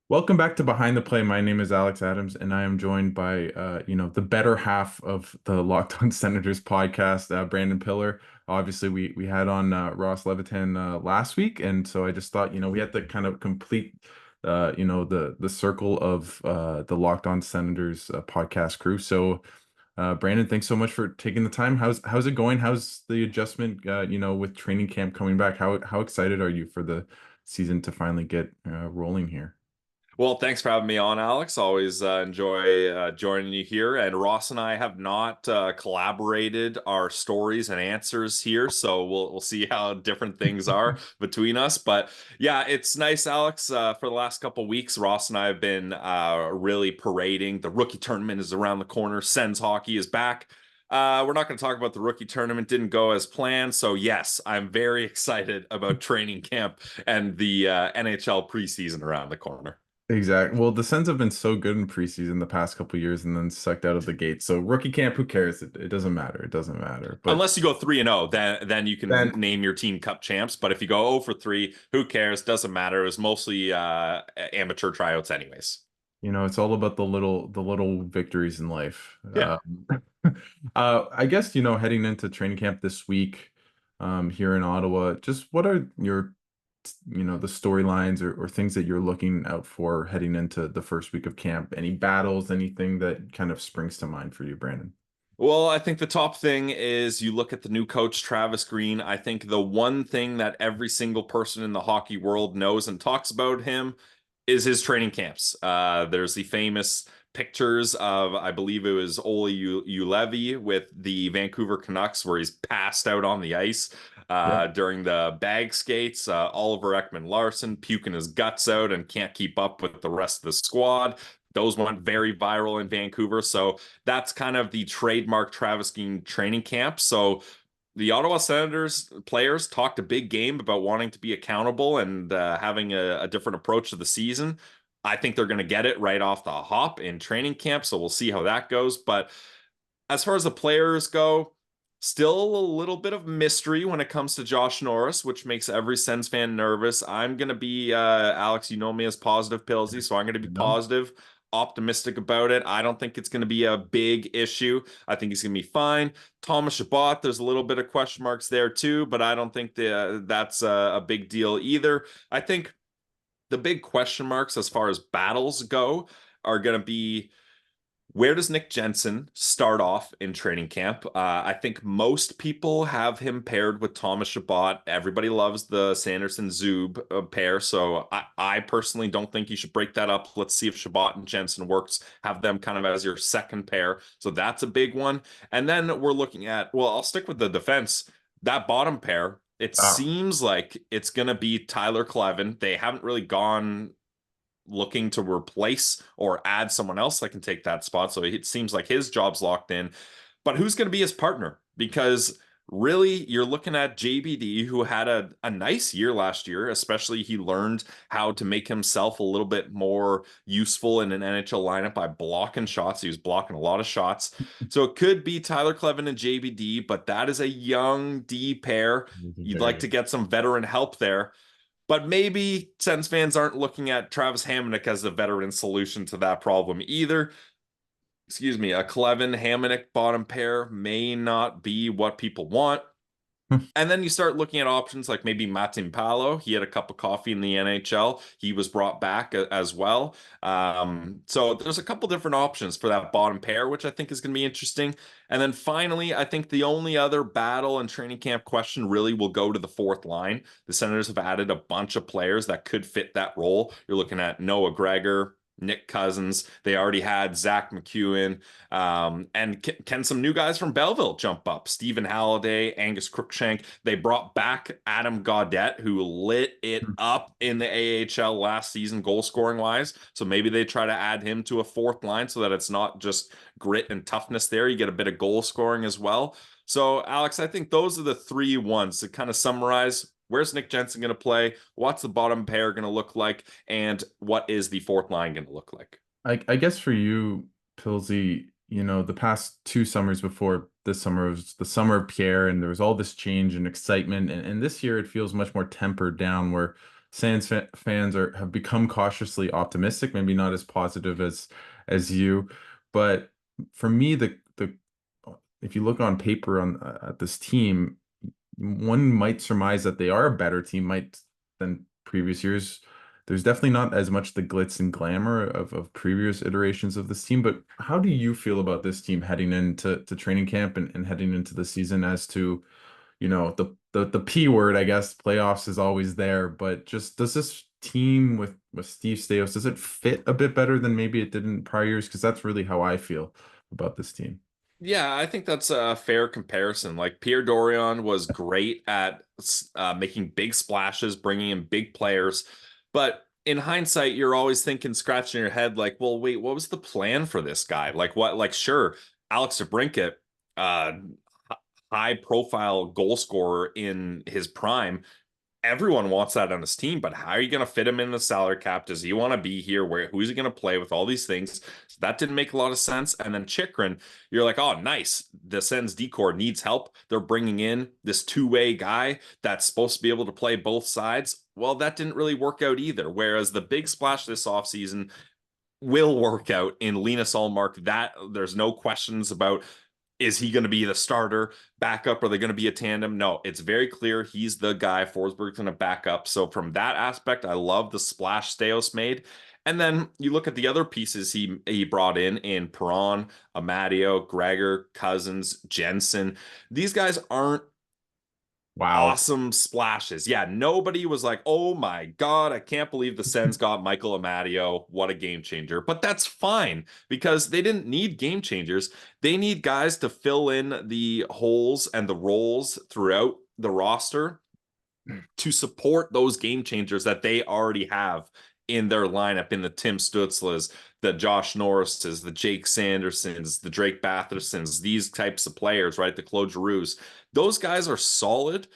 Welcome back to Behind the Play. My name is Alex Adams, and I am joined by, the better half of the Locked On Senators podcast, Brandon Pillar. Obviously, we had on Ross Levitan last week, and so I just thought, we had to kind of complete, the circle of the Locked On Senators podcast crew. So, Brandon, thanks so much for taking the time. How's it going? How's the adjustment? With training camp coming back, how excited are you for the season to finally get rolling here? Well, thanks for having me on, Alex. Always enjoy joining you here. And Ross and I have not collaborated our stories and answers here, so we'll see how different things are between us. But yeah, it's nice, Alex. For the last couple of weeks, Ross and I have been really parading. The rookie tournament is around the corner. Sens hockey is back. We're not going to talk about the rookie tournament. Didn't go as planned. So yes, I'm very excited about training camp and the NHL preseason around the corner. Exactly. Well, the Sens have been so good in preseason the past couple years and then sucked out of the gate. So rookie camp, who cares? It doesn't matter. It doesn't matter. But Unless you go 3-0, then you can then, name your team cup champs. But if you go 0 for 3, who cares? Doesn't matter. It was mostly amateur tryouts anyways. it's all about the little victories in life. Yeah. I guess, heading into training camp this week, here in Ottawa, just what are your, the storylines or things that you're looking out for heading into the first week of camp? Any battles, anything that kind of springs to mind for you, Brandon? Well, I think the top thing is you look at the new coach, Travis Green. I think the one thing that every single person in the hockey world knows and talks about him is his training camps. There's the famous pictures of, I believe it was Ole Ulevy with the Vancouver Canucks, where he's passed out on the ice Yeah. during the bag skates. Oliver Ekman Larson puking his guts out and can't keep up with the rest of the squad. Those went very viral in Vancouver. So that's kind of the trademark Travis Green training camp. So the Ottawa Senators players talked a big game about wanting to be accountable and having a different approach to the season. I think they're going to get it right off the hop in training camp. So we'll see how that goes. But as far as the players go, still a little bit of mystery when it comes to Josh Norris, which makes every Sens fan nervous. I'm going to be, Alex, you know me as positive Pillsy, so I'm going to be No. positive, optimistic about it. I don't think it's going to be a big issue. I think he's going to be fine. Thomas Chabot, there's a little bit of question marks there too, but I don't think that's a big deal either. I think the big question marks as far as battles go are going to be, where does Nick Jensen start off in training camp? I think most people have him paired with Thomas Chabot. Everybody loves the Sanderson Zub pair, so I personally don't think you should break that up. Let's see if Chabot and Jensen works. Have them kind of as your second pair. So that's a big one. And then we're looking at, well, I'll stick with the defense. That bottom pair, it Ah, seems like it's going to be Tyler Klevin. They haven't really gone looking to replace or add someone else that can take that spot. So it seems like his job's locked in. But who's going to be his partner? Because really, you're looking at JBD, who had a nice year last year, especially he learned how to make himself a little bit more useful in an NHL lineup by blocking shots. He was blocking a lot of shots. So it could be Tyler Clevin and JBD, but that is a young D pair. You'd like very. to get some veteran help there. But maybe Sens fans aren't looking at Travis Hamonic as the veteran solution to that problem either. Excuse me, a Clevin Hamonic bottom pair may not be what people want. And then you start looking at options like maybe Matim Palo. He had a cup of coffee in the NHL. He was brought back as well. So there's a couple different options for that bottom pair, which I think is going to be interesting. And then finally, I think the only other battle and training camp question really will go to the fourth line. The Senators have added a bunch of players that could fit that role. You're looking at Noah Gregor, Nick Cousins. They already had Zach McEwen. And can some new guys from Belleville jump up? Stephen Halliday, Angus Crookshank. They brought back Adam Gaudette, who lit it up in the AHL last season, goal scoring wise. So maybe they try to add him to a fourth line so that it's not just grit and toughness there. You get a bit of goal scoring as well. So, Alex, I think those are the three ones to kind of summarize. Where's Nick Jensen going to play? What's the bottom pair going to look like? And what is the fourth line going to look like? I guess for you, Pilsy, the past two summers before this summer was the summer of Pierre, and there was all this change and excitement. And this year it feels much more tempered down, where Fans have become cautiously optimistic, maybe not as positive as you, but for me, the if you look on paper on at this team, one might surmise that they are a better team might than previous years. There's definitely not as much the glitz and glamour of previous iterations of this team, but how do you feel about this team heading into training camp and heading into the season as to, the P word, I guess, playoffs is always there, but just does this team with Steve Staios, does it fit a bit better than maybe it did in prior years? Because that's really how I feel about this team. Yeah, I think that's a fair comparison. Like Pierre Dorion was great at making big splashes, bringing in big players, but in hindsight, you're always thinking, scratching your head, like, well, wait, what was the plan for this guy? Like, what? Like, sure, Alex DeBrincat, uh, high profile goal scorer in his prime, everyone wants that on his team, but how are you going to fit him in the salary cap? Does he want to be here? Where who's he going to play with? All these things. So that didn't make a lot of sense. And then Chikrin, you're like, oh, nice. The Sens decor needs help. They're bringing in this two-way guy that's supposed to be able to play both sides. Well, that didn't really work out either. Whereas the big splash this offseason will work out in Linus Ullmark. That there's no questions about, is he going to be the starter, backup? Are they going to be a tandem? No, it's very clear he's the guy. Forsberg's going to back up. So from that aspect, I love the splash Steos made. And then you look at the other pieces he brought in Perron, Amadio, Gregor, Cousins, Jensen. These guys aren't Wow. awesome splashes. Yeah, nobody was like, "Oh my God, I can't believe the Sens got Michael Amadio. What a game changer." But that's fine because they didn't need game changers. They need guys to fill in the holes and the roles throughout the roster to support those game changers that they already have in their lineup, in the Tim Stutzlas, the Josh Norrises, the Jake Sandersons, the Drake Bathersons, these types of players, right? The Claude Giroux. Those guys are solid.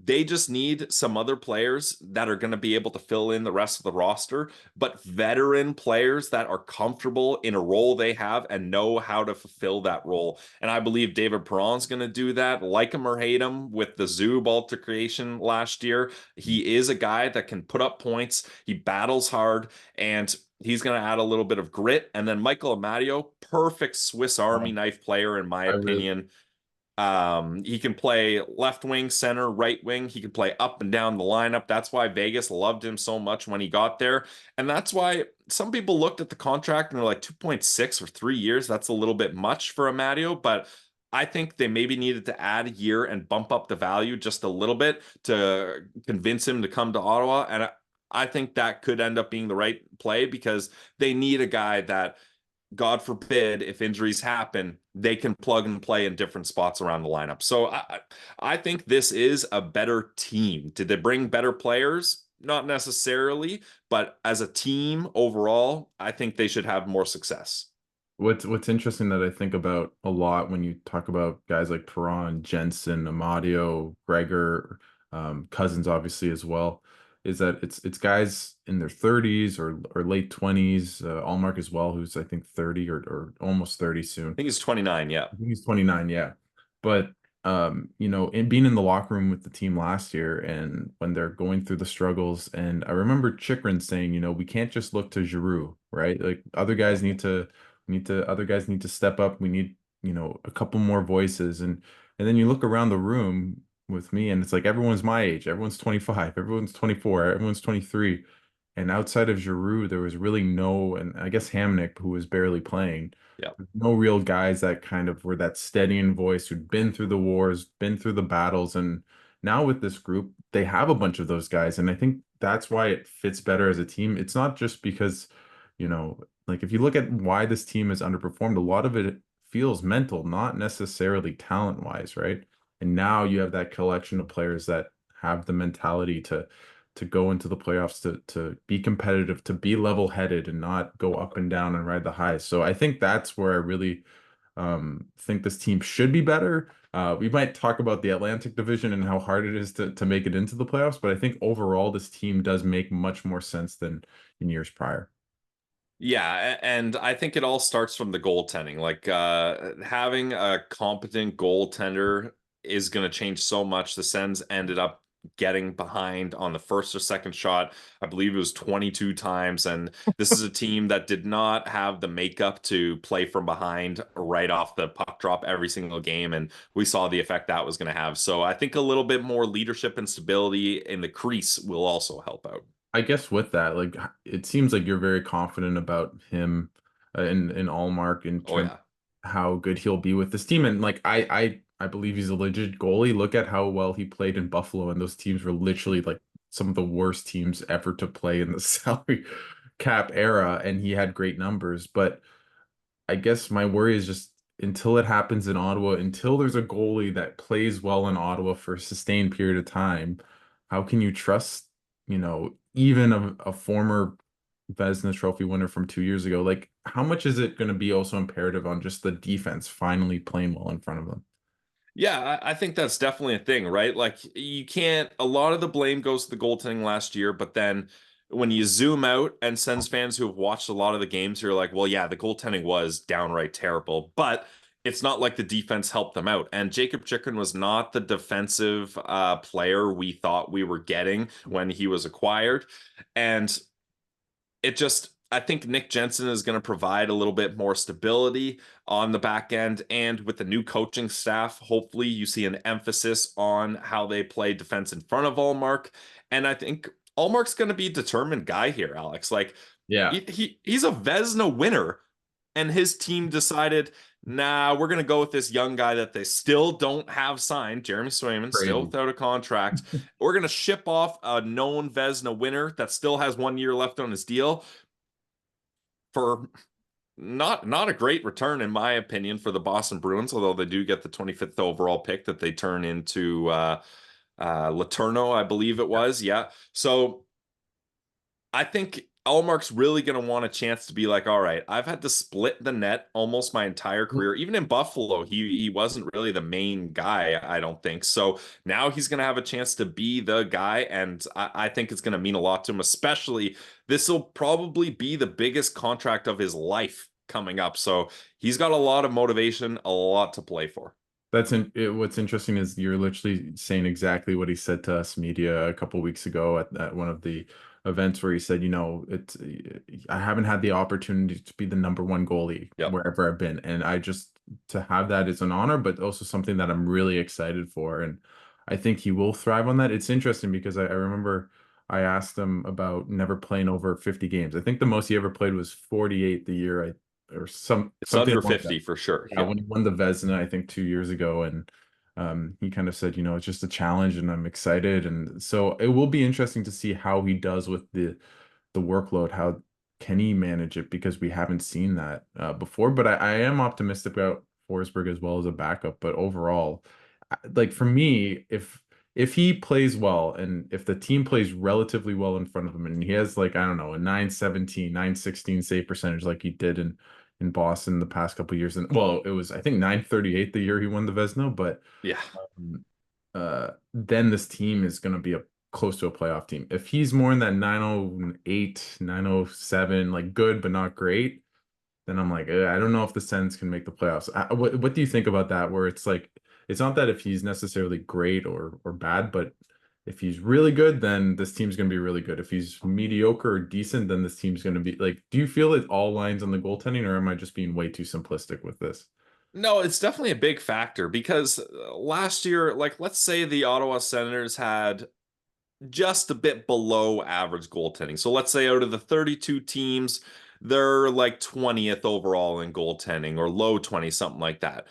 They just need some other players that are going to be able to fill in the rest of the roster, but veteran players that are comfortable in a role they have and know how to fulfill that role. And I believe David Perron's going to do that. Like him or hate him with the Zub altercation last year, he is a guy that can put up points. He battles hard, and he's going to add a little bit of grit. And then Michael Amadio, perfect Swiss Army Wow. knife player, in my I really opinion. He can play left wing, center, right wing. He can play up and down the lineup. That's why Vegas loved him so much when he got there. And that's why some people looked at the contract and they're like 2.6 for 3 years. That's a little bit much for Amadio, but I think they maybe needed to add a year and bump up the value just a little bit to convince him to come to Ottawa. And I think that could end up being the right play because they need a guy that, God forbid, if injuries happen, they can plug and play in different spots around the lineup. So I think this is a better team. Did they bring better players? Not necessarily, but as a team overall, I think they should have more success. What's interesting that I think about a lot when you talk about guys like Perron, Jensen, Amadio, Gregor, Cousins obviously as well, is that it's guys in their 30s or late 20s, Allmark as well, who's I think 30 or almost 30 I soon. think he's 29. Yeah. I think he's 29, yeah. But in being in the locker room with the team last year and when they're going through the struggles, and I remember Chikrin saying, we can't just look to Giroux, right? Like other guys need to step up. We need, a couple more voices. And then you look around the room with me and it's like everyone's my age. Everyone's 25, everyone's 24, everyone's 23. And outside of Giroux, there was really no, and I guess Hamnick, who was barely playing, Yeah. no real guys that kind of were that steadying voice who'd been through the wars, been through the battles. And now with this group, they have a bunch of those guys. And I think that's why it fits better as a team. It's not just because, like if you look at why this team has underperformed, a lot of it feels mental, not necessarily talent wise, right? And now you have that collection of players that have the mentality to go into the playoffs, to be competitive, to be level headed and not go up and down and ride the highs. So I think that's where I really think this team should be better. We might talk about the Atlantic Division and how hard it is to make it into the playoffs, but I think overall this team does make much more sense than in years prior. Yeah, and I think it all starts from the goaltending. Like having a competent goaltender is going to change so much. The Sens ended up getting behind on the first or second shot. I believe it was 22 times. And this is a team that did not have the makeup to play from behind right off the puck drop every single game. And we saw the effect that was going to have. So I think a little bit more leadership and stability in the crease will also help out. I guess with that, like it seems like you're very confident about him in Allmark in Oh, terms yeah. of how good he'll be with this team. And like I believe he's a legit goalie. Look at how well he played in Buffalo, and those teams were literally like some of the worst teams ever to play in the salary cap era, and he had great numbers. But I guess my worry is just until it happens in Ottawa, until there's a goalie that plays well in Ottawa for a sustained period of time, how can you trust, even a former Vezina Trophy winner from 2 years ago? Like, how much is it going to be also imperative on just the defense finally playing well in front of them? Yeah, I think that's definitely a thing, right? Like you can't, a lot of the blame goes to the goaltending last year, but then when you zoom out and Sens fans who have watched a lot of the games, you're like, well, yeah, the goaltending was downright terrible, but it's not like the defense helped them out. And Jacob Chikrin was not the defensive player we thought we were getting when he was acquired. And it just I think Nick Jensen is going to provide a little bit more stability on the back end. And with the new coaching staff, hopefully you see an emphasis on how they play defense in front of Ullmark. And I think Ullmark's going to be a determined guy here, Alex. Like Yeah, he's a Vezina winner, and his team decided, nah, we're going to go with this young guy that they still don't have signed, Jeremy Swayman, still crazy. without a contract. We're going to ship off a known Vezina winner that still has 1 year left on his deal for not a great return in my opinion for the Boston Bruins, although they do get the 25th overall pick that they turn into Letourneau, I believe it was. Yeah. So I think Allmark's really going to want a chance to be like, all right, I've had to split the net almost my entire career. Even in Buffalo, he wasn't really the main guy, I don't think. So now he's going to have a chance to be the guy, and I think it's going to mean a lot to him, especially this will probably be the biggest contract of his life coming up. So he's got a lot of motivation, a lot to play for. What's interesting is you're literally saying exactly what he said to us media a couple weeks ago at one of the events where he said, I haven't had the opportunity to be the number one goalie Yep. wherever I've been. And I just to have that is an honor, but also something that I'm really excited for. And I think he will thrive on that. It's interesting because I remember I asked him about never playing over 50 games. I think the most he ever played was 48 the year or It's something under along that. 50 for sure. Yeah, Yeah. when he won the Vezina, I think 2 years ago, and he kind of said, it's just a challenge, and I'm excited, and so it will be interesting to see how he does with the workload. How can he manage it? Because we haven't seen that before. But I am optimistic about Forsberg as well as a backup. But overall, like for me, if he plays well and if the team plays relatively well in front of him, and he has like I don't know a 917, 916 save percentage like he did in Boston the past couple of years. And well, it was I think 938 the year he won the Vezina, but Yeah. um, then this team is going to be a close to a playoff team. If he's more in that 908, 907, like good but not great, then I'm like, I don't know if the Sens can make the playoffs. What do you think about that? Where it's like, it's not that if he's necessarily great or bad, but if he's really good, then this team's going to be really good. If he's mediocre or decent, then this team's going to be like, do you feel it all lines on the goaltending, or am I just being way too simplistic with this? No, it's definitely a big factor because last year, like let's say the Ottawa Senators had just a bit below average goaltending. So let's say out of the 32 teams, they're like 20th overall in goaltending or low 20, something like that.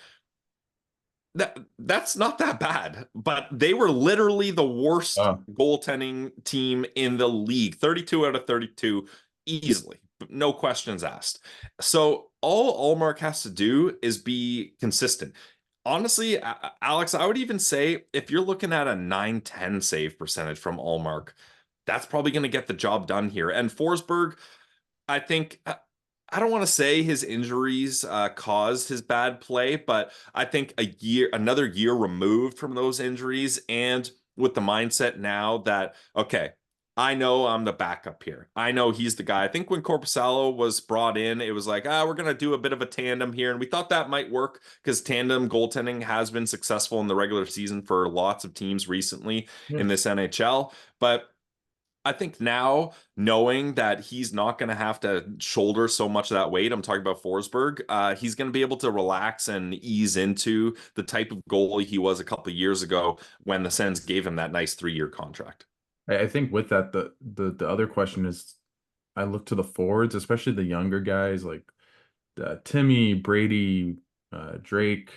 That's not that bad, but they were literally the worst Oh, goaltending team in the league. 32 out of 32 easily, no questions asked. So all Allmark has to do is be consistent. Honestly, Alex, I would even say if you're looking at a 910 save percentage from Allmark, that's probably going to get the job done here. And Forsberg, I think I don't want to say his injuries caused his bad play, but I think another year removed from those injuries, and with the mindset now that okay, I know I'm the backup here. I know he's the guy. I think when Korpisalo was brought in, it was like, we're going to do a bit of a tandem here. And we thought that might work because tandem goaltending has been successful in the regular season for lots of teams recently Yeah. in this NHL. But I think now, knowing that he's not going to have to shoulder so much of that weight, I'm talking about Forsberg, he's going to be able to relax and ease into the type of goalie he was a couple of years ago when the Sens gave him that nice 3-year contract. I think with that, the other question is, I look to the forwards, especially the younger guys like Timmy, Brady, Drake,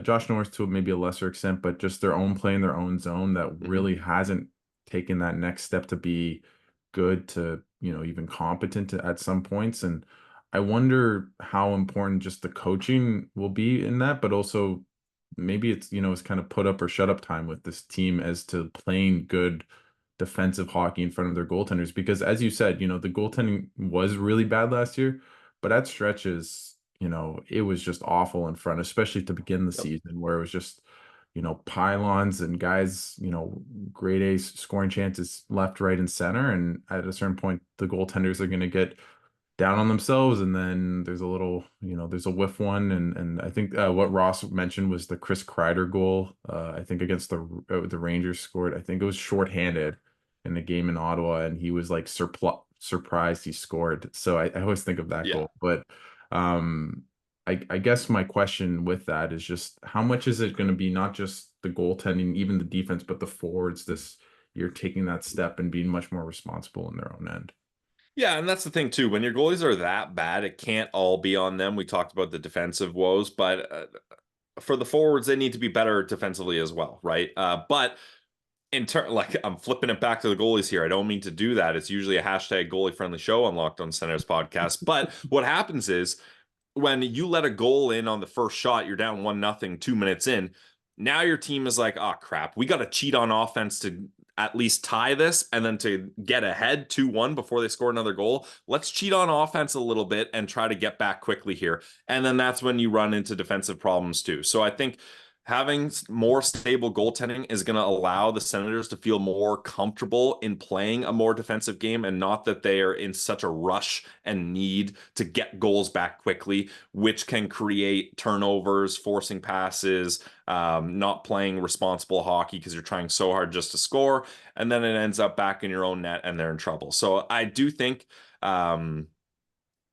Josh Norris to maybe a lesser extent, but just their own play in their own zone that Mhm. really hasn't taken that next step to be good to, even competent at some points. And I wonder how important just the coaching will be in that, but also maybe it's kind of put up or shut up time with this team as to playing good defensive hockey in front of their goaltenders. Because as you said, the goaltending was really bad last year, but at stretches, it was just awful in front, especially to begin the Yep. season where it was just, pylons and guys, grade A scoring chances left, right, and center. And at a certain point, the goaltenders are going to get down on themselves, and then there's a little, there's a whiff one, and I think what Ross mentioned was the Chris Kreider goal. I think against the Rangers scored. I think it was shorthanded in the game in Ottawa, and he was like surprised he scored. So I always think of that Yeah. goal. But um, I guess my question with that is just how much is it going to be not just the goaltending, even the defense, but the forwards this year taking that step and being much more responsible in their own end. Yeah, and that's the thing too. When your goalies are that bad, it can't all be on them. We talked about the defensive woes, but for the forwards, they need to be better defensively as well, right? But in turn, like I'm flipping it back to the goalies here. I don't mean to do that. It's usually a hashtag goalie friendly show on Locked On Senators podcast. But what happens is when you let a goal in on the first shot, you're down 1-0 2 minutes in. Now your team is like, oh crap, we got to cheat on offense to at least tie this and then to get ahead 2-1 before they score another goal. Let's cheat on offense a little bit and try to get back quickly here. And then that's when you run into defensive problems too. So I think having more stable goaltending is going to allow the Senators to feel more comfortable in playing a more defensive game and not that they are in such a rush and need to get goals back quickly, which can create turnovers, forcing passes, not playing responsible hockey because you're trying so hard just to score. And then it ends up back in your own net and they're in trouble. So I do think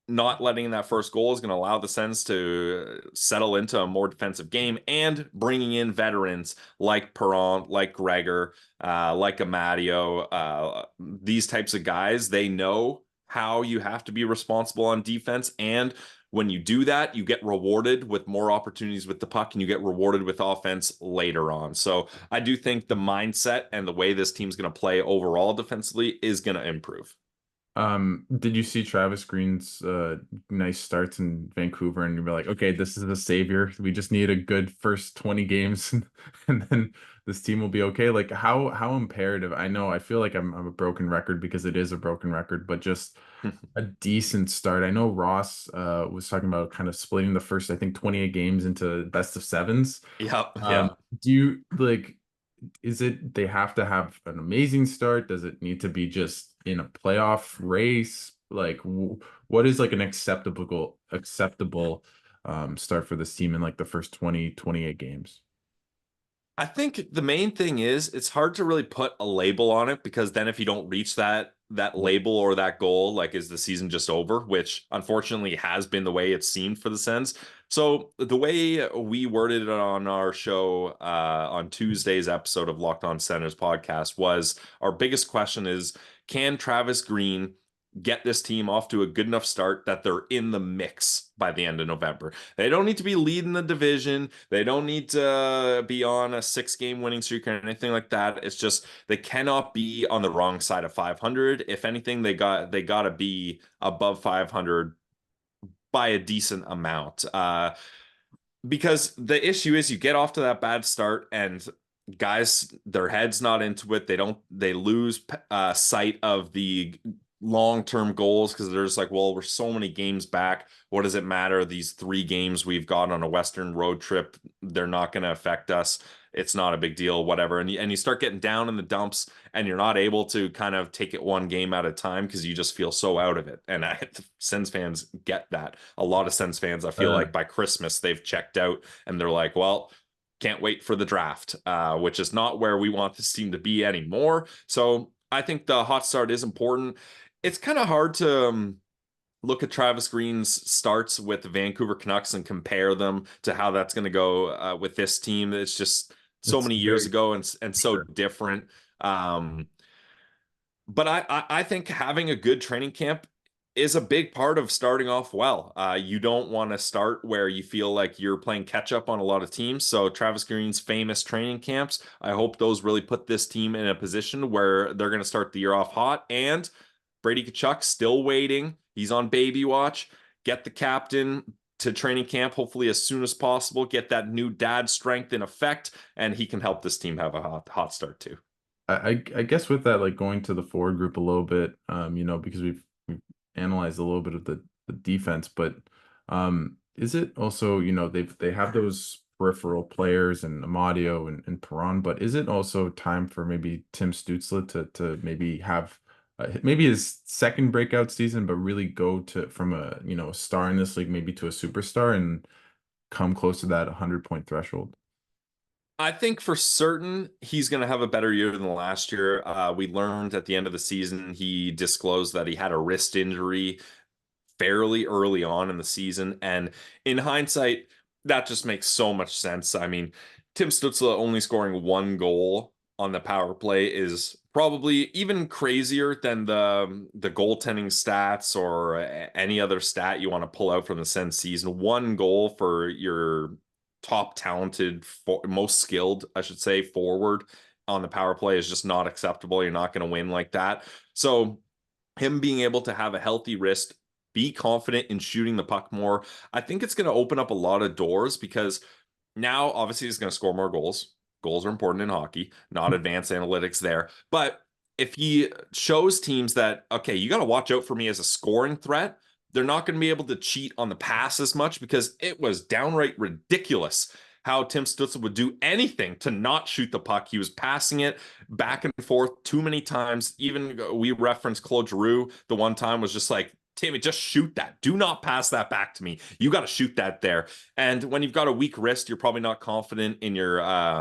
not letting that first goal is going to allow the Sens to settle into a more defensive game and bringing in veterans like Perron, like Gregor, like Amadio, these types of guys. They know how you have to be responsible on defense. And when you do that, you get rewarded with more opportunities with the puck and you get rewarded with offense later on. So I do think the mindset and the way this team's going to play overall defensively is going to improve. Did you see Travis Green's nice starts in Vancouver and you're like, okay, this is the savior. We just need a good first 20 games and then this team will be okay. Like how imperative. I know I feel like I'm a broken record because it is a broken record, but just a decent start. I know Ross was talking about kind of splitting the first, I think 28 games into best of sevens. Yep. Um, Yeah. do you like is it they have to have an amazing start? Does it need to be just in a playoff race? Like what is like an acceptable start for this team in like the first 20 28 games? I think the main thing is it's hard to really put a label on it because then if you don't reach that label or that goal, like is the season just over, which unfortunately has been the way it seemed for the Sens. So the way we worded it on our show on Tuesday's episode of Locked On Senators podcast was our biggest question is can Travis Green get this team off to a good enough start that they're in the mix by the end of November? They don't need to be leading the division. They don't need to be on a 6-game winning streak or anything like that. It's just they cannot be on the wrong side of 500. If anything, they got to be above 500 by a decent amount. Because the issue is you get off to that bad start and guys their heads not into it, they lose sight of the long-term goals because there's like, well, we're so many games back, what does it matter, these 3 games we've got on a western road trip, they're not going to affect us. it's not a big deal, whatever. And you start getting down in the dumps, and you're not able to kind of take it one game at a time because you just feel so out of it. And Sens fans get that. A lot of Sens fans, I feel Uh, like by Christmas they've checked out and they're like, well, can't wait for the draft, which is not where we want this team to be anymore. So I think the hot start is important. It's kind of hard to look at Travis Green's starts with the Vancouver Canucks and compare them to how that's going to go with this team. It's just so it's many years very ago and so sure. different. But I think having a good training camp is a big part of starting off well. You don't want to start where you feel like you're playing catch up on a lot of teams. So Travis Green's famous training camps, I hope those really put this team in a position where they're going to start the year off hot. And Brady Tkachuk still waiting. He's on baby watch. Get the captain to training camp hopefully as soon as possible. Get that new dad strength in effect, and he can help this team have a hot start too. I guess with that, like going to the forward group a little bit, because we've analyzed a little bit of the defense, but is it also, they have those peripheral players and Amadio and Perron, but is it also time for maybe Tim Stützle to maybe have maybe his second breakout season, but really go to from a a star in this league maybe to a superstar and come close to that 100-point threshold? I think for certain he's going to have a better year than last year. We learned at the end of the season he disclosed that he had a wrist injury fairly early on in the season. And in hindsight, that just makes so much sense. I mean, Tim Stützle only scoring one goal on the power play is probably even crazier than the goaltending stats or any other stat you want to pull out from the Sens season. One goal for your top talented, most skilled, I should say, forward on the power play is just not acceptable. You're not going to win like that. So him being able to have a healthy wrist, be confident in shooting the puck more, I think it's going to open up a lot of doors because now obviously he's going to score more goals. Goals are important in hockey, not advanced analytics there. But if he shows teams that, okay, you got to watch out for me as a scoring threat, they're not going to be able to cheat on the pass as much because it was downright ridiculous how Tim Stützle would do anything to not shoot the puck. He was passing it back and forth too many times. Even we referenced Claude Giroux the one time was just like, Timmy, just shoot that. Do not pass that back to me. You got to shoot that there. And when you've got a weak wrist, you're probably not confident in your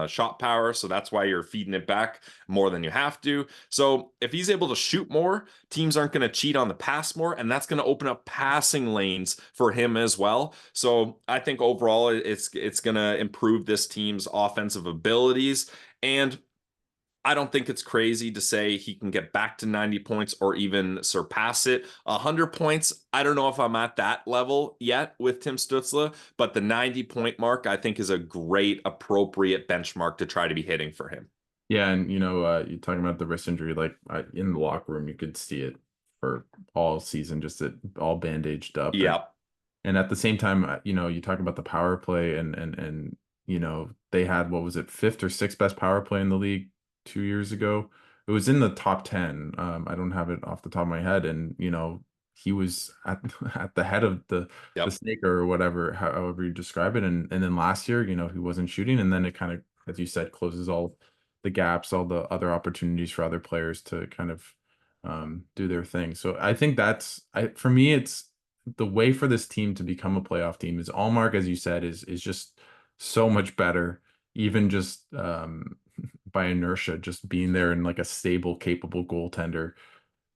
shot power. So that's why you're feeding it back more than you have to. So if he's able to shoot more, teams aren't going to cheat on the pass more. And that's going to open up passing lanes for him as well. So I think overall it's going to improve this team's offensive abilities. And I don't think it's crazy to say he can get back to 90 points or even surpass it. 100 points, I don't know if I'm at that level yet with Tim Stützle, but the 90-point mark I think is a great, appropriate benchmark to try to be hitting for him. Yeah, and you're talking about the wrist injury, like in the locker room, you could see it for all season, just all bandaged up, and Yep. at the same time, you talk about the power play, and they had what was it, fifth or sixth best power play in the league 2 years ago. It was in the top 10. I don't have it off the top of my head, and he was at at the head of the Yep. snake or whatever, however you describe it, and then last year, he wasn't shooting, and then it kind of, as you said, closes all the gaps, all the other opportunities for other players to kind of do their thing. So I think for me, it's the way for this team to become a playoff team is Ullmark, as you said, is just so much better, even just by inertia, just being there and like a stable, capable goaltender.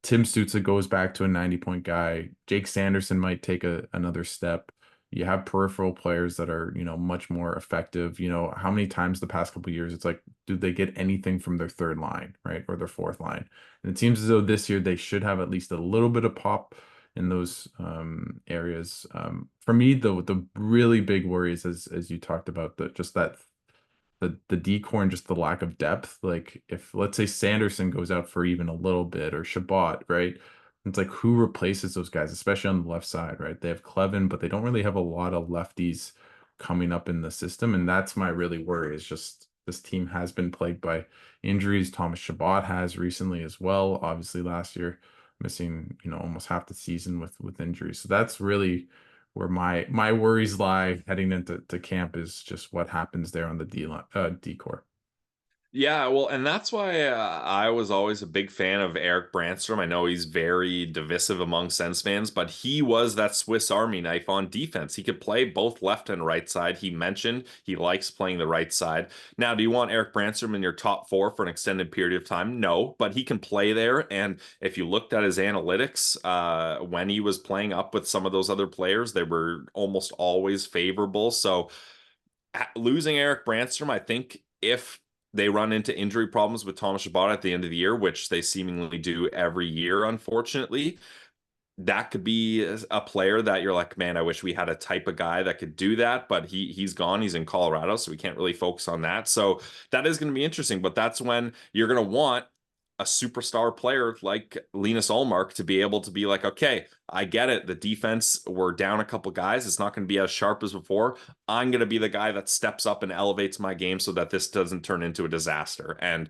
Tim Stützle goes back to a 90-point guy. Jake Sanderson might take another step. You have peripheral players that are, much more effective. How many times the past couple of years, it's like, do they get anything from their third line, right? Or their fourth line? And it seems as though this year they should have at least a little bit of pop in those areas. For me, the really big worries, as you talked about, just that the decor and just the lack of depth. Like if let's say Sanderson goes out for even a little bit or Shabbat, right? It's like who replaces those guys, especially on the left side, right? They have Clevin, but they don't really have a lot of lefties coming up in the system. And that's my really worry is just this team has been plagued by injuries. Thomas Shabbat has recently as well, obviously last year missing, almost half the season with injuries. So that's really where my worries lie heading into camp is just what happens there on the D line, D core. Yeah, well, and that's why I was always a big fan of Eric Brandstrom. I know he's very divisive among Sens fans, but he was that Swiss Army knife on defense. He could play both left and right side. He mentioned he likes playing the right side. Now, do you want Eric Brandstrom in your top four for an extended period of time? No, but he can play there. And if you looked at his analytics, when he was playing up with some of those other players, they were almost always favorable. So losing Eric Brandstrom, I think if they run into injury problems with Thomas Chabot at the end of the year, which they seemingly do every year, unfortunately, that could be a player that you're like, man, I wish we had a type of guy that could do that, but he's gone. He's in Colorado, so we can't really focus on that. So that is going to be interesting, but that's when you're going to want a superstar player like Linus Ullmark to be able to be like, okay, I get it. The defense, we're down a couple guys. It's not going to be as sharp as before. I'm going to be the guy that steps up and elevates my game so that this doesn't turn into a disaster. And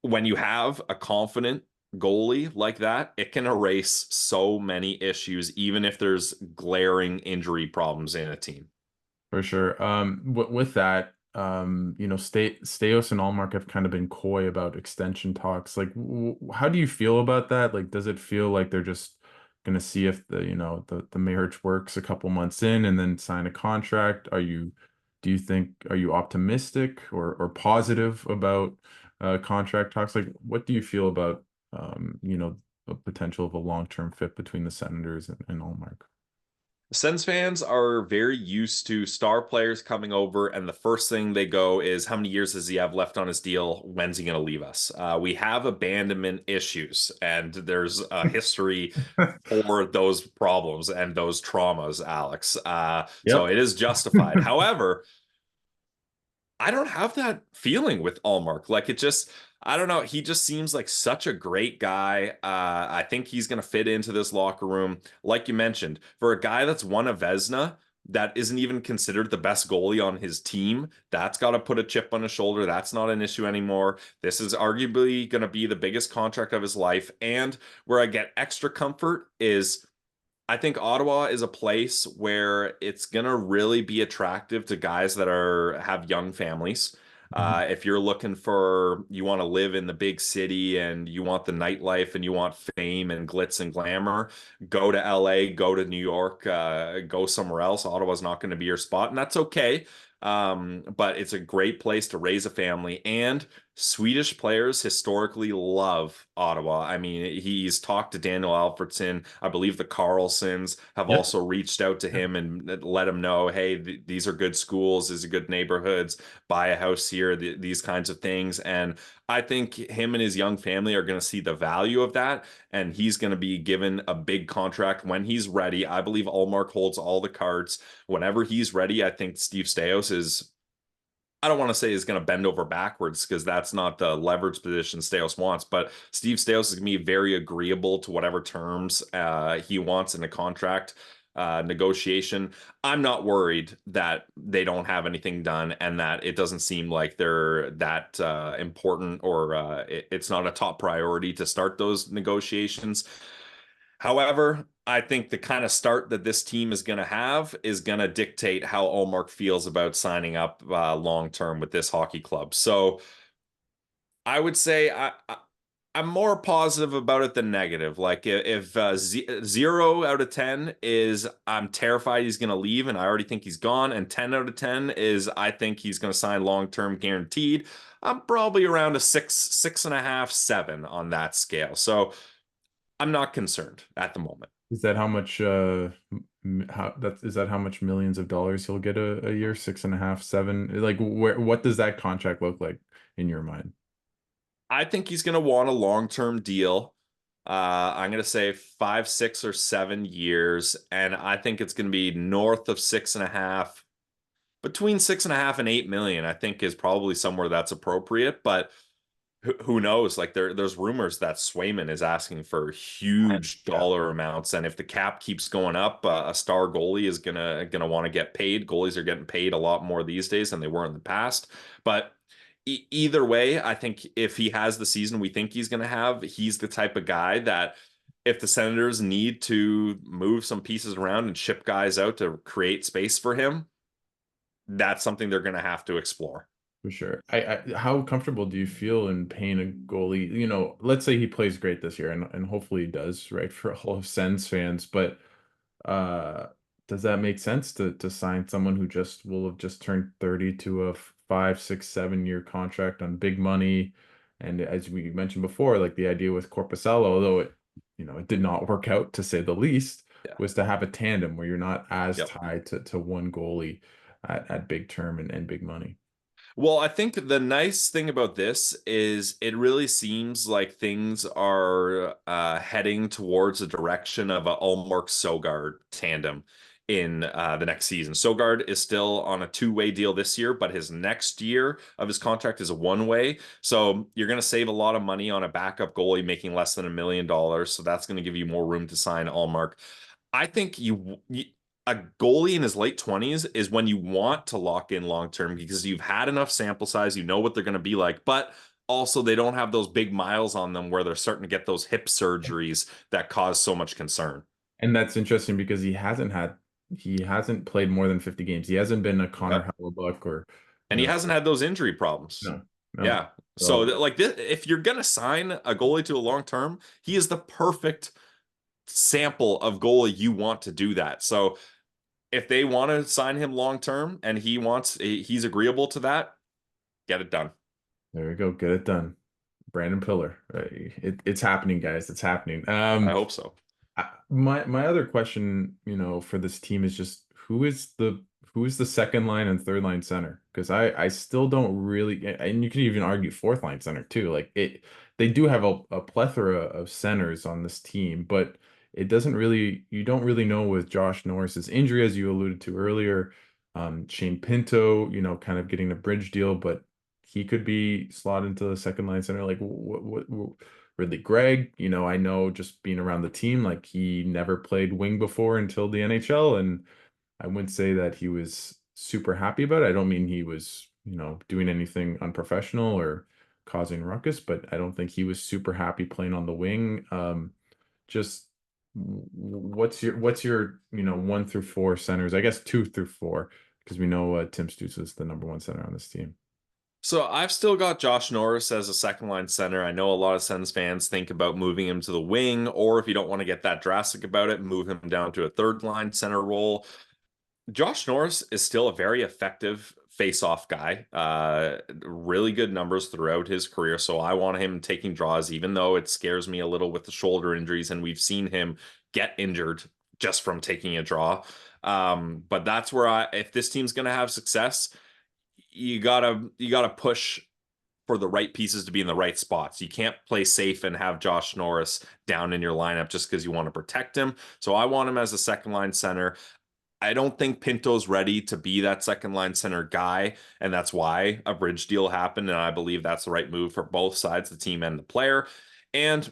when you have a confident goalie like that, it can erase so many issues, even if there's glaring injury problems in a team. For sure. With that, Steos and Allmark have kind of been coy about extension talks. Like, w how do you feel about that? Like, does it feel like they're just gonna see if the marriage works a couple months in and then sign a contract? Do you think, are you optimistic or positive about contract talks? Like, what do you feel about the potential of a long-term fit between the Senators and Allmark? Sens fans are very used to star players coming over, and the first thing they go is, how many years does he have left on his deal? When's he going to leave us? We have abandonment issues, and there's a history for those problems and those traumas, Alex. So Yep. it is justified. However, I don't have that feeling with Allmark. Like it just, I don't know. He just seems like such a great guy. I think he's going to fit into this locker room. Like you mentioned, for a guy that's won a Vezina that isn't even considered the best goalie on his team, that's got to put a chip on his shoulder. That's not an issue anymore. This is arguably going to be the biggest contract of his life. And where I get extra comfort is I think Ottawa is a place where it's gonna really be attractive to guys that are have young families. Mhm. If you're looking for, you want to live in the big city and you want the nightlife and you want fame and glitz and glamour, go to LA, go to New York, go somewhere else. Ottawa's not going to be your spot, and that's okay. But it's a great place to raise a family. And Swedish players historically love Ottawa. I mean, he's talked to Daniel Alfredson. I believe the Carlsons have Yep. also reached out to him and let him know, hey, these are good schools, these are good neighborhoods, buy a house here, these kinds of things. And I think him and his young family are going to see the value of that. And he's going to be given a big contract when he's ready. I believe Allmark holds all the cards. Whenever he's ready, I think Steve Stais is, I don't want to say is going to bend over backwards because that's not the leverage position Stales wants, but Steve Stales is going to be very agreeable to whatever terms he wants in a contract negotiation. I'm not worried that they don't have anything done and that it doesn't seem like they're that important or it's not a top priority to start those negotiations. However, I think the kind of start that this team is going to have is going to dictate how Olmark feels about signing up long term with this hockey club. So I would say I'm more positive about it than negative. Like if 0 out of 10 is I'm terrified he's going to leave and I already think he's gone, and 10 out of 10 is I think he's going to sign long term guaranteed, I'm probably around a 6.5, 7 on that scale. So I'm not concerned at the moment. Is that how much is that how much millions of dollars he'll get a year? 6.5, 7? Like, what does that contract look like in your mind? I think he's going to want a long-term deal. I'm going to say 5, 6 or 7 years, and I think it's going to be north of 6.5, between 6.5 and 8 million. I think is probably somewhere that's appropriate, but who knows? Like there's rumors that Swayman is asking for huge Yeah. dollar amounts, and if the cap keeps going up, a star goalie is gonna want to get paid. Goalies are getting paid a lot more these days than they were in the past. But either way, I think if he has the season we think he's gonna have, he's the type of guy that if the Senators need to move some pieces around and ship guys out to create space for him, that's something they're gonna have to explore. For sure. How comfortable do you feel in paying a goalie? Let's say he plays great this year, and hopefully he does, right, for all of Sens fans. But uh, does that make sense to sign someone who just will have just turned 30 to a 5, 6, 7 year contract on big money? And as we mentioned before, like the idea with Corpusalo, although it did not work out to say the least, Yeah. was to have a tandem where you're not as Yep. tied to one goalie at big term and big money. Well, I think the nice thing about this is it really seems like things are heading towards a direction of a Ullmark Sogard tandem in the next season. Sogard is still on a two-way deal this year, but his next year of his contract is a one-way. So you're going to save a lot of money on a backup goalie making less than $1 million. So that's going to give you more room to sign Ullmark. I think a goalie in his late 20s is when you want to lock in long term because you've had enough sample size, you know what they're going to be like, but also they don't have those big miles on them where they're starting to get those hip surgeries that cause so much concern. And that's interesting because he hasn't played more than 50 games. He hasn't been a Connor Yep. Hellebuck or, you And he know, hasn't had those injury problems. no, no. Yeah. So So like this, if you're going to sign a goalie to a long term, he is the perfect sample of goalie you want to do that. So if they want to sign him long term and he's agreeable to that, get it done. there we go. Get it done. Brandon Pillar. It's happening, guys. It's happening. I hope so. My other question, for this team is just who is the second line and third line center? Because I still don't really, and you can even argue fourth line center too. Like they do have a plethora of centers on this team, but you don't really know with Josh Norris's injury, as you alluded to earlier. Shane Pinto, kind of getting a bridge deal, but he could be slotted into the second line center. Like what Ridley Gregg, I know just being around the team, like he never played wing before until the NHL, and I wouldn't say that he was super happy about it. I don't mean he was, doing anything unprofessional or causing ruckus, but I don't think he was super happy playing on the wing. Just what's your 1 through 4 centers? I guess 2 through 4, because we know Tim Stützle is the number one center on this team. So I've still got Josh Norris as a second line center. I know a lot of Sens fans think about moving him to the wing, or if you don't want to get that drastic about it, move him down to a third line center role. Josh Norris is still a very effective face-off guy. Really good numbers throughout his career. So I want him taking draws, even though it scares me a little with the shoulder injuries, and we've seen him get injured just from taking a draw. But that's where if this team's going to have success, you gotta push for the right pieces to be in the right spots. You can't play safe and have Josh Norris down in your lineup just because you want to protect him. So I want him as a second line center. I don't think Pinto's ready to be that second line center guy, and that's why a bridge deal happened. And I believe that's the right move for both sides, the team and the player. And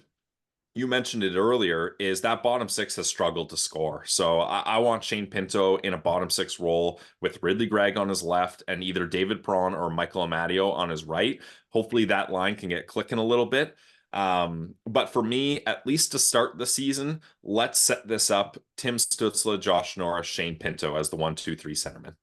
you mentioned it earlier, is that bottom six has struggled to score. So I want Shane Pinto in a bottom six role with Ridley Gregg on his left and either David Perron or Michael Amadio on his right. Hopefully that line can get clicking a little bit. But for me, at least to start the season, let's set this up. Tim Stützle, Josh Norris, Shane Pinto as the 1, 2, 3 centerman.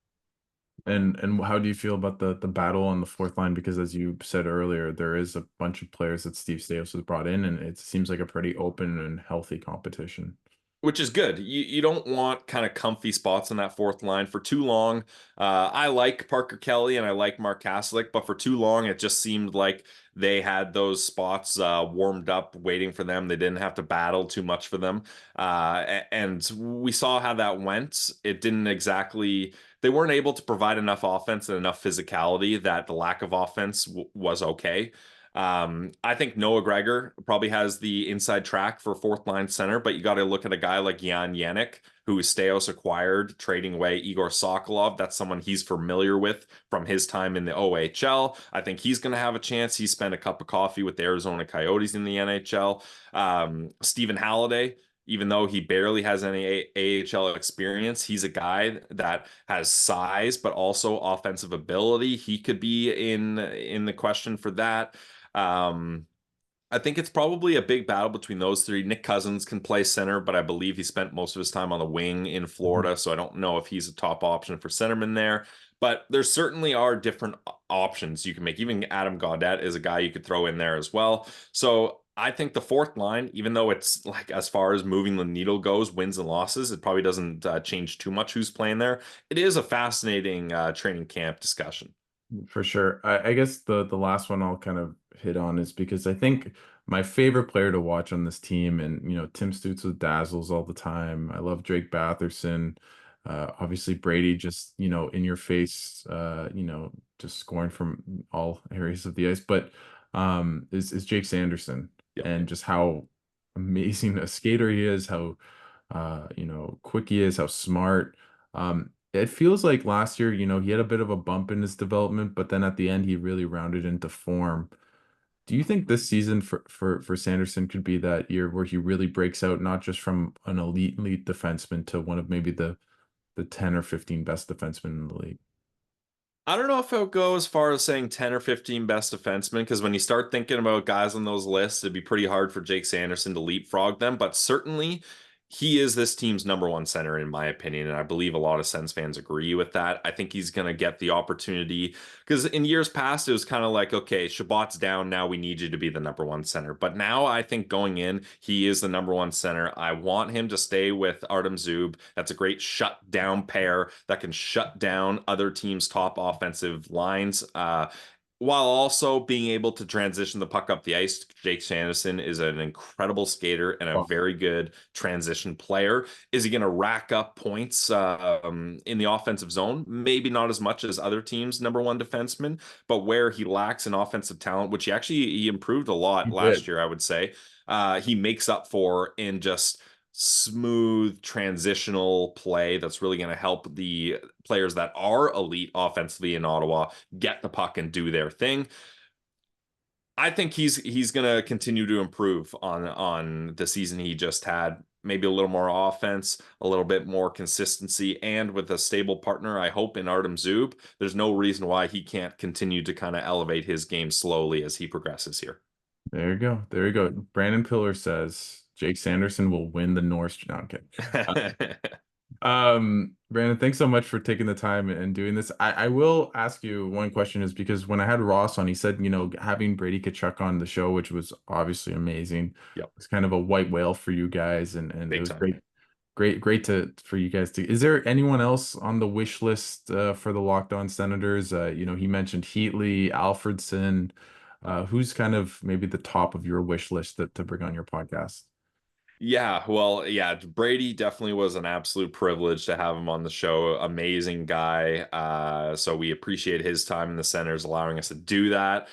And how do you feel about the battle on the fourth line? Because as you said earlier, there is a bunch of players that Steve Staios has brought in, and it seems like a pretty open and healthy competition. Which is good. You don't want kind of comfy spots in that fourth line for too long. I like Parker Kelly and I like Mark Kaslik, but for too long it just seemed like they had those spots warmed up, waiting for them. They didn't have to battle too much for them, and we saw how that went. It didn't exactly. They weren't able to provide enough offense and enough physicality that the lack of offense was okay. I think Noah Gregor probably has the inside track for fourth line center, but you got to look at a guy like Jan Yannick, who Steos acquired, trading away Igor Sokolov. That's someone he's familiar with from his time in the OHL. I think he's going to have a chance. He spent a cup of coffee with the Arizona Coyotes in the NHL. Stephen Halliday, even though he barely has any AHL experience, he's a guy that has size but also offensive ability. He could be in the question for that. Um, I think it's probably a big battle between those three. Nick Cousins can play center, but I believe he spent most of his time on the wing in Mhm. Florida, so I don't know if he's a top option for centerman there. But there certainly are different options you can make. Even Adam Gaudette is a guy you could throw in there as well. So I think the fourth line, even though it's like as far as moving the needle goes, wins and losses, it probably doesn't change too much who's playing there. It is a fascinating training camp discussion. For sure. I guess the last one I'll kind of hit on is because I think my favorite player to watch on this team, and Tim Stützle dazzles all the time. I love Drake Batherson. Obviously Brady just, in your face, just scoring from all areas of the ice. But is Jake Sanderson, Yep. and just how amazing a skater he is, how quick he is, how smart. It feels like last year, he had a bit of a bump in his development, but then at the end he really rounded into form. Do you think this season for Sanderson could be that year where he really breaks out, not just from an elite defenseman to one of maybe the 10 or 15 best defensemen in the league? I don't know if I'll go as far as saying 10 or 15 best defensemen, because when you start thinking about guys on those lists, it'd be pretty hard for Jake Sanderson to leapfrog them. But certainly, he is this team's number one center, in my opinion. And I believe a lot of Sens fans agree with that. I think he's going to get the opportunity because in years past, it was kind of like, okay, Shabbat's down. Now we need you to be the number one center. But now I think going in, he is the number one center. I want him to stay with Artem Zub. That's a great shut down pair that can shut down other teams' top offensive lines. While also being able to transition the puck up the ice. Jake Sanderson is an incredible skater and a Oh, very good transition player. Is he going to rack up points in the offensive zone? Maybe not as much as other teams' number one defensemen, but where he lacks in offensive talent, which he improved a lot he last did. year, I would say, he makes up for in just smooth transitional play that's really going to help the players that are elite offensively in Ottawa get the puck and do their thing. I think he's going to continue to improve on the season he just had. Maybe a little more offense, a little bit more consistency, and with a stable partner, I hope in Artem Zub, there's no reason why he can't continue to kind of elevate his game slowly as he progresses here. There you go. There you go. Brandon Pillar says Jake Sanderson will win the Norris. No, I'm kidding. Brandon, thanks so much for taking the time and doing this. I will ask you one question is because when I had Ross on, he said, having Brady Kachuk on the show, which was obviously amazing, Yep, was kind of a white whale for you guys, and it big was time. great to for you guys to. Is there anyone else on the wish list for the Locked On Senators? He mentioned Heatley, Alfredson. Who's kind of maybe the top of your wish list to bring on your podcast? Yeah, well, yeah, Brady definitely was an absolute privilege to have him on the show. Amazing guy. So we appreciate his time in the centers, allowing us to do that.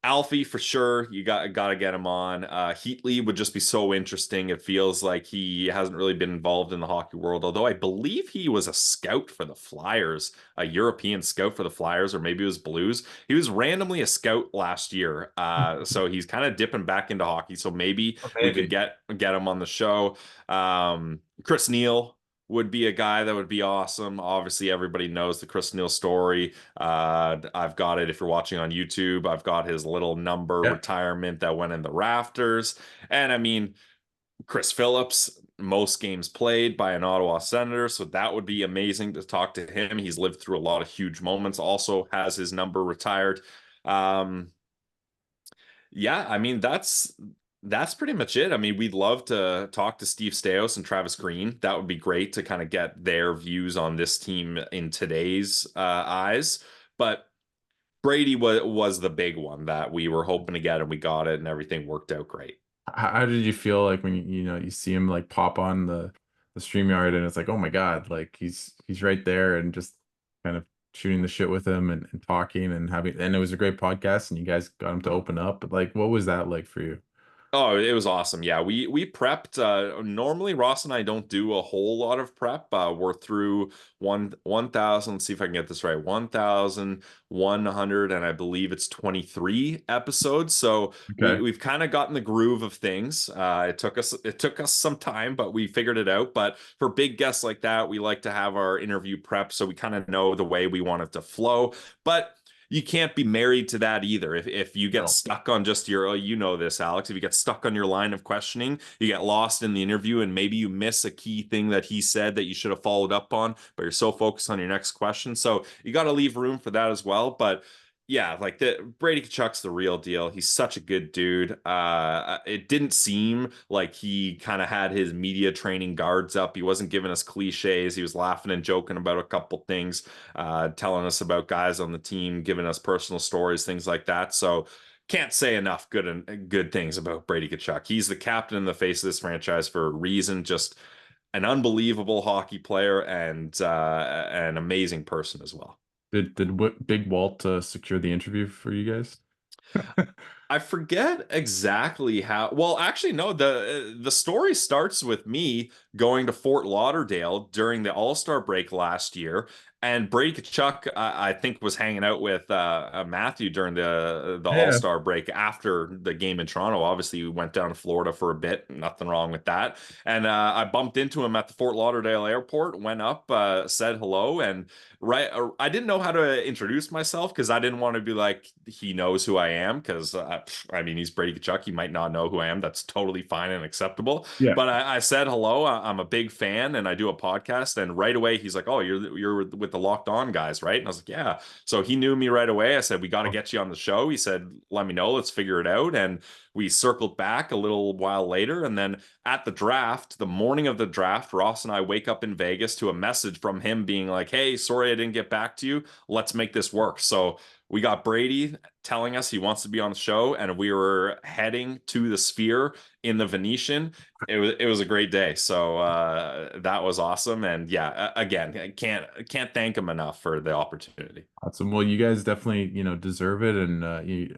Alfie for sure. You got to get him on. Heatley would just be so interesting. It feels like he hasn't really been involved in the hockey world, although I believe he was a scout for the Flyers, a European scout for the Flyers, or maybe it was Blues. He was randomly a scout last year, so he's kind of dipping back into hockey. So maybe Oh, we could maybe. get him on the show. Chris Neal would be a guy that would be awesome. Obviously, everybody knows the Chris Neal story. I've got it if you're watching on YouTube. I've got his little number Yeah. retirement that went in the rafters. And I mean, Chris Phillips, most games played by an Ottawa Senator. So that would be amazing to talk to him. He's lived through a lot of huge moments, also has his number retired. Um, yeah, I mean that's pretty much it. I mean, we'd love to talk to Steve Stais and Travis Green. That would be great to kind of get their views on this team in today's eyes. But Brady was the big one that we were hoping to get, and we got it, and everything worked out great. How did you feel like when you see him like pop on the StreamYard and it's like, oh my God, like he's right there and just kind of shooting the shit with him and talking and having, and it was a great podcast and you guys got him to open up. But like, what was that like for you? Oh, it was awesome. Yeah, we prepped. Normally, Ross and I don't do a whole lot of prep. We're through 1,000. Let's see if I can get this right. 1,100, and I believe it's 23 episodes. So Okay. we've kind of gotten the groove of things. It took us some time, but we figured it out. But for big guests like that, we like to have our interview prep so we kind of know the way we want it to flow. But you can't be married to that either. If you get No. stuck on just your, oh, you know this, Alex, if you get stuck on your line of questioning, you get lost in the interview and maybe you miss a key thing that he said that you should have followed up on, but you're so focused on your next question. So you got to leave room for that as well. But yeah, like the Brady Kachuk's the real deal. He's such a good dude. It didn't seem like he kind of had his media training guards up. He wasn't giving us cliches. He was laughing and joking about a couple things, telling us about guys on the team, giving us personal stories, things like that. So can't say enough good things about Brady Kachuk. He's the captain in the face of this franchise for a reason. Just an unbelievable hockey player and an amazing person as well. Did Big Walt secure the interview for you guys? I forget exactly how. Well, actually, no. The story starts with me going to Fort Lauderdale during the All-Star break last year, and Brady Kachuk, I think, was hanging out with Matthew during the Yeah. All-Star break after the game in Toronto. Obviously, we went down to Florida for a bit. Nothing wrong with that. And I bumped into him at the Fort Lauderdale airport. Went up, said hello, and I didn't know how to introduce myself because I didn't want to be like he knows who I am because I mean he's Brady Kachuk, he might not know who I am. That's totally fine and acceptable. Yeah. But I said hello, I'm a big fan and I do a podcast, and right away he's like, oh, you're with the Locked On guys, right? And I was like, yeah. So he knew me right away. I said, we got to get you on the show. He said, let me know, let's figure it out. And we circled back a little while later, and then at the draft, the morning of the draft, Ross and I wake up in Vegas to a message from him being like, hey, sorry I didn't get back to you. Let's make this work. So we got Brady telling us he wants to be on the show, and we were heading to the Sphere in the Venetian. It was a great day. So that was awesome. And yeah, again, I can't thank him enough for the opportunity. Awesome. Well, you guys definitely, deserve it, and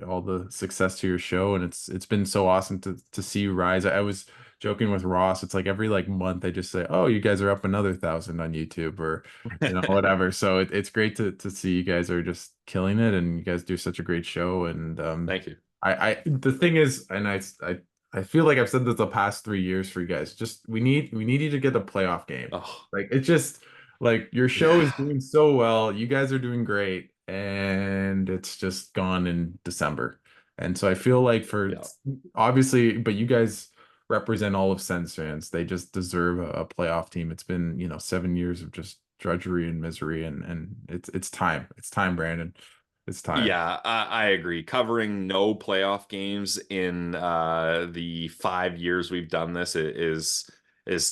all the success to your show. And it's been so awesome to see you rise. I was joking with Ross. It's like every like month they just say, "Oh, you guys are up another 1,000 on YouTube," or whatever. So it's great to see you guys are just killing it, and you guys do such a great show. And Thank you. I the thing is, and I feel like I've said this the past 3 years for you guys. Just we need you to get a playoff game. Oh, Like it's just like your show is yeah. doing so well. You guys are doing great, and it's just gone in December. And so I feel like for Yeah. obviously, but you guys represent all of Sens fans. They just deserve a playoff team. It's been, 7 years of just drudgery and misery, and it's time. It's time, Brandon. It's time. Yeah, I agree. Covering no playoff games in the 5 years we've done this is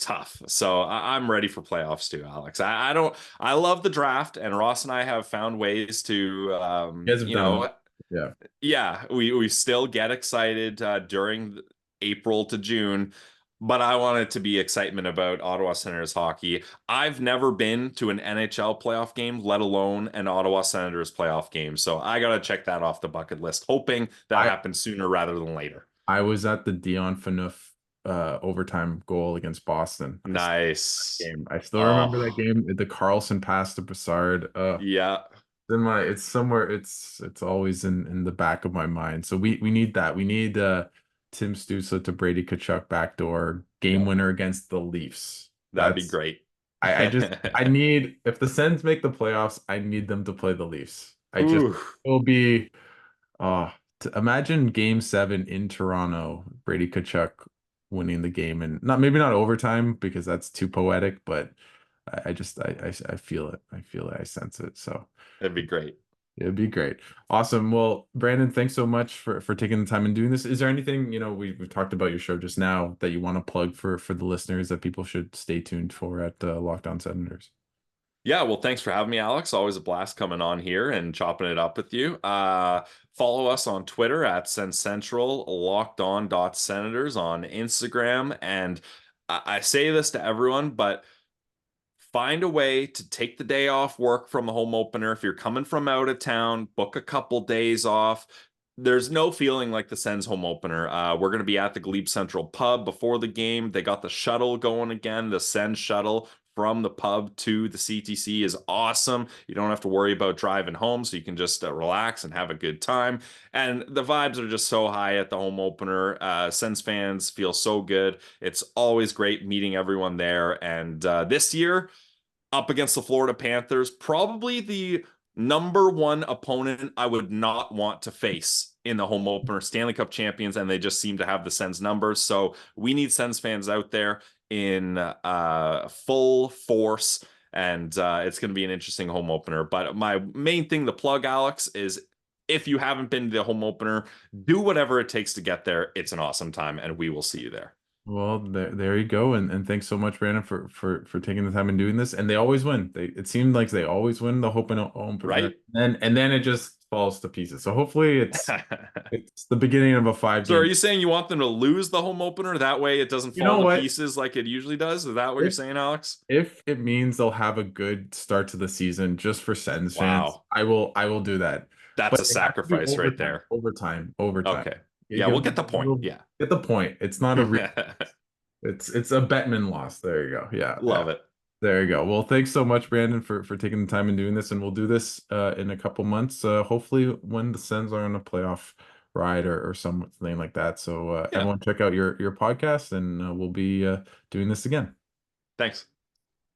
tough. So I'm ready for playoffs too, Alex. I don't. I love the draft, and Ross and I have found ways to, You guys have done, yeah. yeah, we still get excited during April to June, but I want it to be excitement about Ottawa Senators hockey. I've never been to an NHL playoff game, let alone an Ottawa Senators playoff game. So I got to check that off the bucket list, hoping that I happens sooner rather than later. I was at the Dion Phaneuf overtime goal against Boston. I saw that Nice. game. I still remember that Oh, game. The Carlson pass to Brassard. yeah, It's somewhere. It's always in the back of my mind. So we need that. We need Tim Stutzle to Brady Kachuk backdoor game yeah, winner against the Leafs. that'd be That's great. I just I need if the Sens make the playoffs, I need them to play the Leafs. Ooh, It'll be imagine game 7 in Toronto, Brady Kachuk winning the game, and not maybe not overtime because that's too poetic, but I just I feel it. I feel it. I sense it. So that'd be great. it'd be great. Awesome. Well, Brandon, thanks so much for taking the time and doing this. Is there anything, we've talked about your show just now that you want to plug for the listeners that people should stay tuned for at Locked On Senators? Yeah, well, thanks for having me, Alex. Always a blast coming on here and chopping it up with you. Follow us on Twitter at Sens Central, lockedon.senators on Instagram. And I say this to everyone, but find a way to take the day off work from the home opener. If you're coming from out of town, book a couple days off. There's no feeling like the Sens home opener. We're going to be at the Glebe Central pub before the game. They got the shuttle going again. The Sens shuttle from the pub to the CTC is awesome. You don't have to worry about driving home, so you can just relax and have a good time. And the vibes are just so high at the home opener. Sens fans feel so good. It's always great meeting everyone there. And this year, up against the Florida Panthers, probably the number one opponent I would not want to face in the home opener, Stanley Cup champions, and they just seem to have the Sens numbers. So we need Sens fans out there in full force, and it's going to be an interesting home opener. But my main thing to plug, Alex, is if you haven't been to the home opener, do whatever it takes to get there. It's an awesome time, and we will see you there. Well, there you go, and thanks so much, Brandon, for taking the time and doing this. And they always win. It seemed like they always win the Hope and opener, Right? and then it just falls to pieces. So hopefully it's the beginning of a five So are game. you saying you want them to lose the home opener? That way it doesn't You fall know to what? pieces like it usually does? Is that what you're If saying, Alex? if it means they'll have a good start to the season just for Sens fans, Wow. I will do that. That's But a it has to be sacrifice right overtime, there. overtime, overtime. Okay. You Yeah, give we'll them get the a point. little, Yeah. get the point. It's not a real. It's a Bettman loss. There you go. Yeah, yeah. Love it. There you go. Well, thanks so much, Brandon, for taking the time and doing this, and we'll do this in a couple months. Hopefully, when the Sens are on a playoff ride or something like that. So Yeah. everyone, check out your podcast, and we'll be doing this again. Thanks.